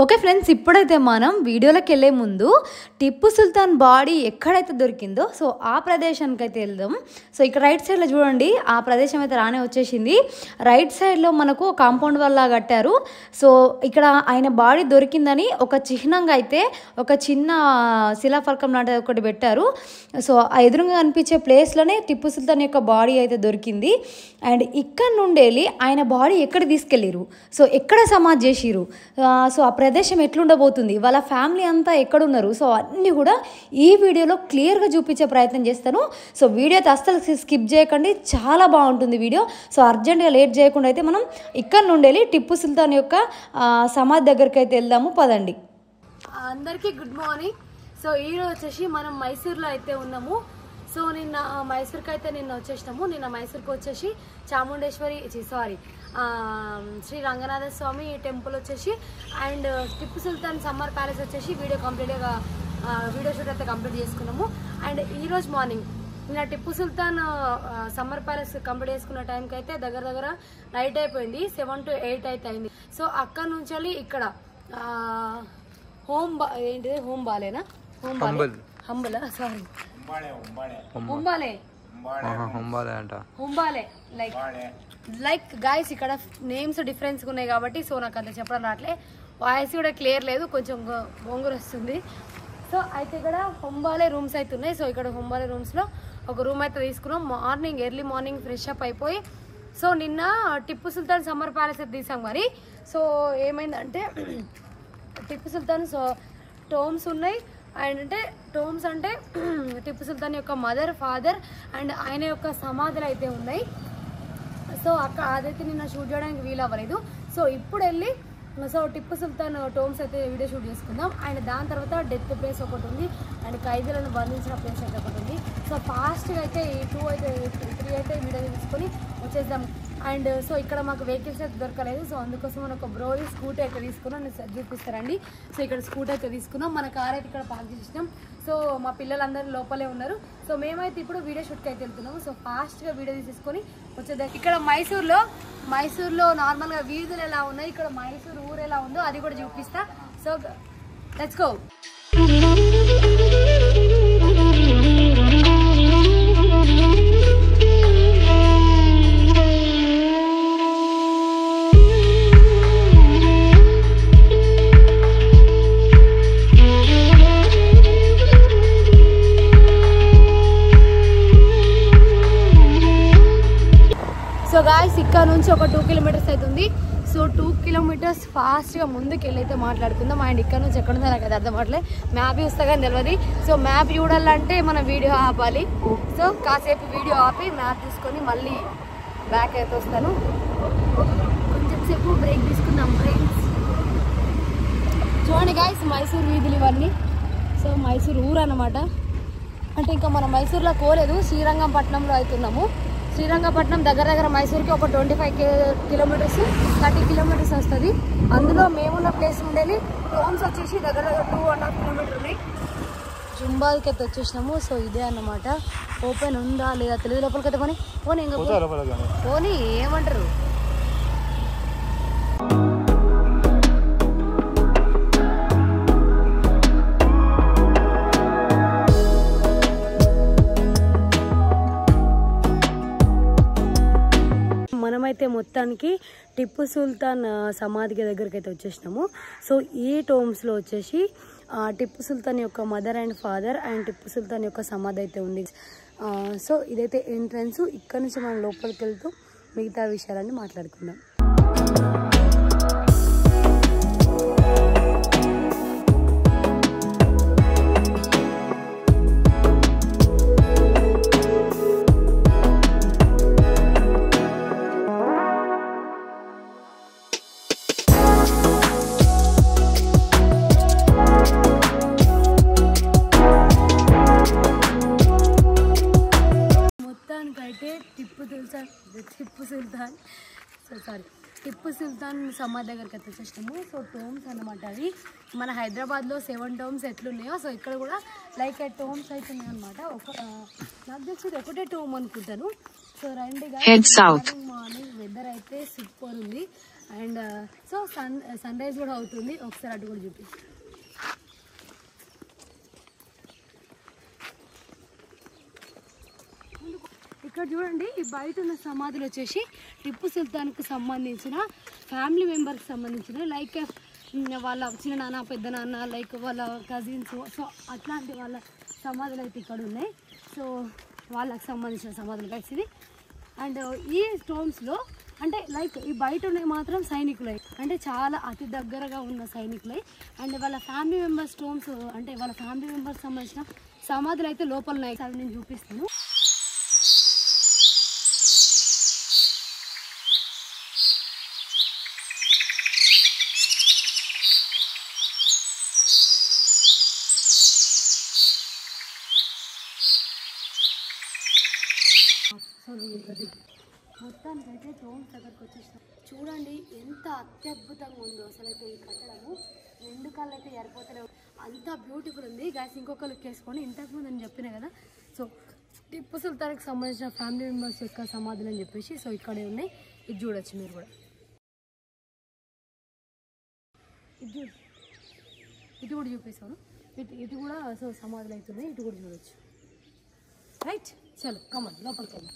Okay friends, ఇప్పుడైతే మనం వీడియోలోకి వెళ్ళే ముందు టిప్పు సుల్తాన్ బాడీ ఎక్కడైతే దొరికిందో సో ఆ ప్రదేశానికి అయితే వెళ్దాం. సో ఇక్కడ రైట్ సైడ్లో చూడండి, ఆ ప్రదేశం అయితే రానే వచ్చేసింది. రైట్ సైడ్లో మనకు కాంపౌండ్ వల్ల కట్టారు. సో ఇక్కడ ఆయన బాడీ దొరికిందని ఒక చిహ్నంగా అయితే ఒక చిన్న శిలాఫలకం లాంటిది ఒకటి పెట్టారు. సో ఆ ఎదురుగా కనిపించే ప్లేస్లోనే టిప్పు సుల్తాన్ యొక్క బాడీ అయితే దొరికింది. అండ్ ఇక్కడ నుండి వెళ్ళి ఆయన బాడీ ఎక్కడ తీసుకెళ్ళిరు, సో ఎక్కడ సమాధి చేసిరు, సో ఆ ప్రదేశం ఎట్లుండబోతుంది, వాళ్ళ ఫ్యామిలీ అంతా ఎక్కడున్నారు, సో అన్నీ కూడా ఈ వీడియోలో క్లియర్గా చూపించే ప్రయత్నం చేస్తాను. సో వీడియో అయితే అస్సలు స్కిప్ చేయకండి, చాలా బాగుంటుంది వీడియో. సో అర్జెంటుగా లేట్ చేయకుండా అయితే మనం ఇక్కడ నుండి వెళ్ళి టిప్పు సుల్తాన్ యొక్క సమాధి దగ్గరికి అయితే వెళ్దాము, పదండి. అందరికీ గుడ్ మార్నింగ్. సో ఈరోజు వచ్చేసి మనం మైసూర్లో అయితే ఉన్నాము. సో నిన్న మైసూర్కి అయితే వచ్చేసినాము. నిన్న మైసూర్కి వచ్చేసి చాముండేశ్వరి శ్రీ రంగనాథ స్వామి టెంపుల్ వచ్చేసి and Tipu Sultan summer palace వచ్చేసి వీడియో షూట్ అయితే కంప్లీట్ చేసుకున్నాము. అండ్ ఈరోజు మార్నింగ్ నిన్న Tipu Sultan summer palace complete చేసుకున్న టైంకి అయితే దగ్గర నైట్ అయిపోయింది, 7 to 8 అయితే అయింది. సో అక్కడ నుంచి వెళ్ళి ఇక్కడ హుంబాలే లైక్ గాయస్ ఇక్కడ నేమ్స్ డిఫరెన్స్ ఉన్నాయి కాబట్టి సో నాకు అంత చెప్పడం రావట్లే, వాయిస్ కూడా క్లియర్ లేదు, కొంచెం గొంగురు వస్తుంది. సో అయితే ఇక్కడ హుంబాలే రూమ్స్ అయితే ఉన్నాయి. సో ఇక్కడ హుంబాలే రూమ్స్లో ఒక రూమ్ అయితే తీసుకున్నాం. ఎర్లీ మార్నింగ్ ఫ్రెష్ అప్ అయిపోయి సో నిన్న టిప్పు సుల్తాన్ సమ్మర్ ప్యాలెస్ అయితే తీసాం. మరి సో ఏమైందంటే టిప్పు సుల్తాన్ టోమ్స్ ఉన్నాయి. అండ్ టోమ్స్ అంటే టిప్పు సుల్తాన్ యొక్క మదర్, ఫాదర్ అండ్ ఆయన యొక్క సమాధులు అయితే ఉన్నాయి. సో అదైతే నిన్న షూట్ చేయడానికి వీలు అవ్వలేదు. సో ఇప్పుడు వెళ్ళి టిప్పు సుల్తాన్ టోమ్స్ అయితే వీడియో షూట్ చేసుకుందాం. అండ్ దాని తర్వాత డెత్ ప్లేస్ ఒకటి ఉంది అండ్ ఖైదీలను బంధించిన ప్లేస్ అయితే ఒకటి ఉంది. సో ఫాస్ట్గా అయితే ఈ 3 అయితే వీడియో తీసుకొని వచ్చేద్దాం. అండ్ సో ఇక్కడ మాకు వెహికల్స్ అయితే దొరకలేదు. సో అందుకోసం మన ఒక బ్రోయి స్కూటీ అయితే తీసుకున్నాం, నేను చూపిస్తారండి. సో ఇక్కడ స్కూటీ అయితే తీసుకున్నాం, మన కార్ అయితే ఇక్కడ పార్క్ చేసినాం. సో మా పిల్లలందరూ లోపలే ఉన్నారు. సో మేమైతే ఇప్పుడు వీడియో షూట్కి అయితే వెళ్తున్నాము. సో ఫాస్ట్గా వీడియో తీసుకొని వచ్చేద్దాం. ఇక్కడ మైసూర్లో నార్మల్గా వీధులు ఎలా ఉన్నాయి, ఇక్కడ మైసూర్ ఊరు ఎలా ఉందో అది కూడా చూపిస్తా. So let's go. So guys ఇక్కడ నుంచి ఒక 2 kilometers అవుతుంది. సో 2 kilometers ఫాస్ట్గా ముందుకు వెళ్ళి అయితే మాట్లాడుకుందాం. అండ్ ఇక్కడ నుంచి ఎక్కడ ఉందో నాకు అది అర్థం అవ్వట్లేదు, మ్యాప్ చూస్తా కానీ తెలియదు. సో మ్యాప్ చూడాలంటే మనం వీడియో ఆపాలి. సో కాసేపు వీడియో ఆపి మ్యాప్ తీసుకొని మళ్ళీ బ్యాక్ అయితే వస్తాను. కొంచెం సేపు బ్రేక్ తీసుకుందాం ఫ్రెండ్స్. చూడండి గాయస్ మైసూర్ వీధులు ఇవన్నీ. సో మైసూర్ ఊరు అన్నమాట. అంటే ఇంకా మనం మైసూర్లో పోలేదు, శ్రీరంగపట్నంలో అవుతున్నాము. శ్రీరంగపట్నం దగ్గర మైసూర్కి ఒక 25 kilometers 30 kilometers వస్తుంది. అందులో మేమున్న ప్లేస్ నుండి టోమ్స్ వచ్చేసి దగ్గర 2.5 kilometers ఉన్నాయి. జుంబాల్కి అయితే వచ్చేసినాము. సో ఇదే అన్నమాట. ఓపెన్ ఉందా లేదా తెలియదు, లోపలికి అయితే పోనీ ఏమంటారు. మనమైతే మొత్తానికి టిప్పు సుల్తాన్ సమాధి దగ్గరికి అయితే వచ్చేసినాము. సో ఈ టోమ్స్లో వచ్చేసి టిప్పు సుల్తాన్ యొక్క mother and father and Tipu Sultan యొక్క సమాధి అయితే ఉంది. సో ఇదైతే ఎంట్రన్స్. ఇక్కడ నుంచి మనం లోపలికి వెళ్తూ మిగతా విషయాలన్నీ మాట్లాడుకుందాం. అయితే టిప్పు సుల్తాన్ సమాధి దగ్గరికి అయితే వచ్చేసినాము. సో టోమ్స్ అన్నమాట. అవి మన హైదరాబాద్లో 7 tombs ఎట్లున్నాయో సో ఇక్కడ కూడా లైక్ టోమ్స్ అయితే ఉన్నాయి అనమాట. నాకు తెలిసి ఒకటే టోమ్ అనుకుంటాను. సో రండి మార్నింగ్ వెదర్ అయితే సూపర్ ఉంది. అండ్ సో సన్ రైజ్ కూడా అవుతుంది, ఒకసారి అటు కూడా చూపి. ఇక్కడ చూడండి, ఈ బయట ఉన్న సమాధులు వచ్చేసి టిప్పు సుల్తాన్కి సంబంధించిన ఫ్యామిలీ మెంబర్కి సంబంధించిన, లైక్ వాళ్ళ చిన్న నాన్న పెద్ద నాన్న, లైక్ వాళ్ళ కజిన్స్, సో అట్లాంటి వాళ్ళ సమాధులు అయితే ఇక్కడ ఉన్నాయి. సో వాళ్ళకి సంబంధించిన సమాధులు కలిసి ఇది. అండ్ ఈ స్టోన్స్లో అంటే లైక్ ఈ బయట ఉన్నాయి మాత్రం సైనికులై, అంటే చాలా అతి దగ్గరగా ఉన్న సైనికులై. అండ్ వాళ్ళ ఫ్యామిలీ మెంబర్స్ స్టోన్స్ అంటే వాళ్ళ ఫ్యామిలీ మెంబర్స్ సంబంధించిన సమాధులు అయితే లోపల ఉన్నాయి. అవి నేను చూపిస్తాను. మొత్తానికైతే టోమ్స్ దగ్గరకు వచ్చేసినాం. చూడండి ఎంత అత్యద్భుతంగా ఉందో అసలైతే ఈ కట్టడము. 2 కాళ్ళు అయితే ఎరిపోతలేవు, అంత బ్యూటిఫుల్ ఉంది. గాయస్ ఇంకొక లుక్ వేసుకోండి. ఇంతకుముందు నేను చెప్పిన కదా, సో టిప్పు సుల్తాన్కి సంబంధించిన ఫ్యామిలీ మెంబర్స్ యొక్క సమాధులు అని చెప్పేసి సో ఇక్కడే ఉన్నాయి. ఇది చూడొచ్చు మీరు కూడా. ఇది కూడా చూపిస్తాను. ఇది కూడా సో సమాధులు అవుతున్నాయి, ఇటు కూడా చూడొచ్చు. రైట్, చలో కమన్ లోపలికి వెళ్ళి.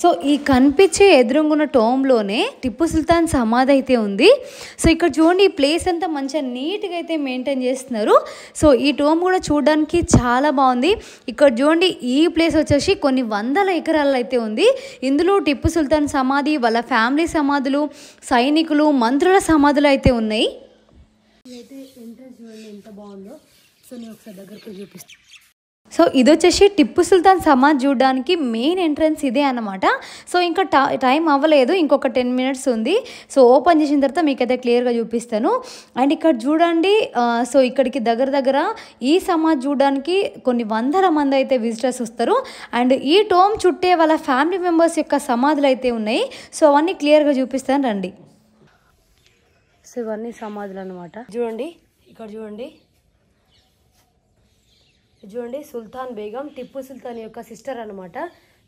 సో ఈ కనిపించే ఎదురుగున్న టోమ్లోనే టిప్పు సుల్తాన్ సమాధి అయితే ఉంది. సో ఇక్కడ చూడండి, ఈ ప్లేస్ అంతా మంచిగా నీట్గా అయితే మెయింటైన్ చేస్తున్నారు. సో ఈ టోమ్ కూడా చూడడానికి చాలా బాగుంది. ఇక్కడ చూడండి, ఈ ప్లేస్ వచ్చేసి కొన్ని 100 ఎకరాలు అయితే ఉంది. ఇందులో టిప్పు సుల్తాన్ సమాధి, వాళ్ళ ఫ్యామిలీ సమాధులు, సైనికులు, మంత్రుల సమాధులు అయితే ఉన్నాయి. ఇదైతే ఎంట్రన్స్ చూడండి ఎంత బాగుందో. సో నేను ఒకసారి దగ్గరకు చూపిస్తాను. సో ఇది వచ్చేసి టిప్పు సుల్తాన్ సమాధి చూడడానికి మెయిన్ ఎంట్రన్స్ ఇదే అన్నమాట. సో ఇంకా టైం అవ్వలేదు, ఇంకొక 10 మినిట్స్ ఉంది. సో ఓపెన్ చేసిన తర్వాత మీకైతే క్లియర్గా చూపిస్తాను. అండ్ ఇక్కడ చూడండి, సో ఇక్కడికి దగ్గర ఈ సమాధి చూడడానికి కొన్ని 100 మంది అయితే విజిటర్స్ వస్తారు. అండ్ ఈ టోమ్ చుట్టే వాళ్ళ ఫ్యామిలీ మెంబర్స్ యొక్క సమాధులు అయితే ఉన్నాయి. సో అవన్నీ క్లియర్గా చూపిస్తాను రండి. సో ఇవన్నీ సమాధులు అనమాట. చూడండి ఇక్కడ చూడండి సుల్తాన్ బేగం టిప్పు సుల్తాన్ యొక్క సిస్టర్ అనమాట.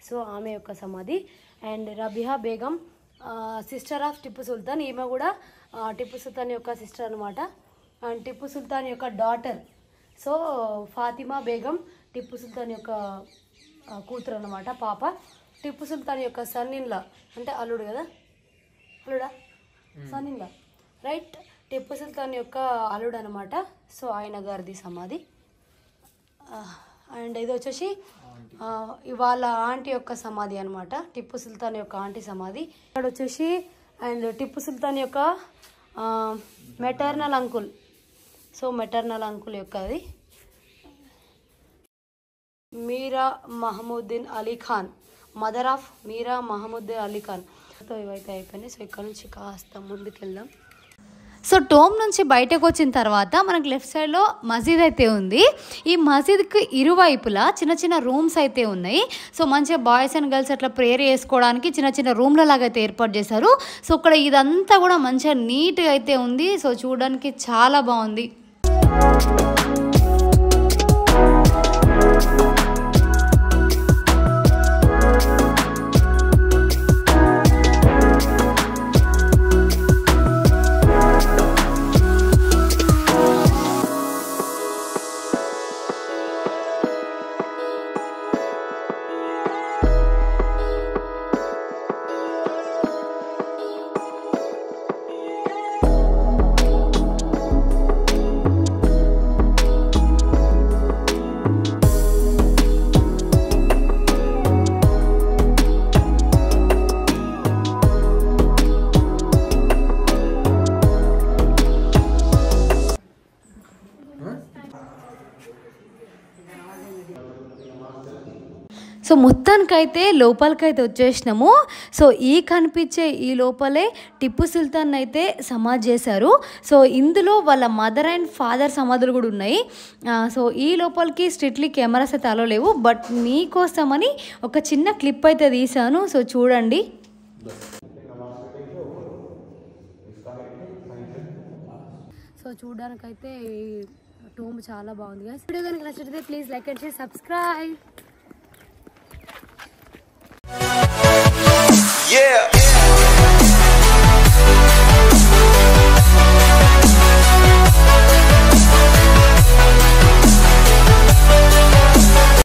సో ఆమె యొక్క సమాధి. And Rabiha Begum sister of Tipu Sultan, ఈమె కూడా టిప్పు సుల్తాన్ యొక్క సిస్టర్ అనమాట. అండ్ టిప్పు సుల్తాన్ యొక్క డాటర్ సో ఫాతిమా బేగం టిప్పు సుల్తాన్ యొక్క కూతురు అనమాట, పాప. టిప్పు సుల్తాన్ యొక్క సన్ ఇన్ లా అంటే అల్లుడు కదా, అల్లుడా son in law right, Tipu Sultan యొక్క అల్లుడు అనమాట. సో ఆయన గారిది సమాధి. అండ్ ఇది వచ్చేసి వాళ్ళ ఆంటీ యొక్క సమాధి అనమాట, టిప్పు సుల్తాన్ యొక్క ఆంటీ సమాధి. ఇక్కడ వచ్చేసి అండ్ టిప్పు సుల్తాన్ యొక్క maternal uncle, so maternal uncle యొక్క అది Meera Mahmuddin Ali Khan, mother of Meera Mahmuddin Ali Khan. So ఇవైతే అయిపోయినాయి. సో ఇక్కడ నుంచి కాస్త ముందుకు వెళ్దాం. సో టోమ్ నుంచి బయటకు వచ్చిన తర్వాత మనకు లెఫ్ట్ సైడ్లో మసీద్ అయితే ఉంది. ఈ మసీద్కి ఇరువైపులా చిన్న రూమ్స్ అయితే ఉన్నాయి. సో మంచిగా బాయ్స్ అండ్ గర్ల్స్ అట్లా ప్రేయర్ చేసుకోవడానికి చిన్న రూమ్ల లాగా అయితే ఏర్పాటు చేశారు. సో ఇక్కడ ఇదంతా కూడా మంచిగా నీట్గా అయితే ఉంది. సో చూడడానికి చాలా బాగుంది. సో మొత్తానికైతే లోపలికైతే వచ్చేసినాము. సో ఈ కనిపించే ఈ లోపలే టిప్పు సుల్తాన్ అయితే సమాధి చేశారు. సో ఇందులో వాళ్ళ మదర్ అండ్ ఫాదర్ సమాధులు కూడా ఉన్నాయి. సో ఈ లోపలికి స్ట్రిక్ట్లీ కెమెరాస్ అయితే అలో లేవు, బట్ మీకోసమని ఒక చిన్న క్లిప్ అయితే తీసాను. సో చూడండి. సో చూడడానికైతే టోమ్ చాలా బాగుంది. వీడియో కనుక నచ్చితే please like and share, subscribe. Yeah.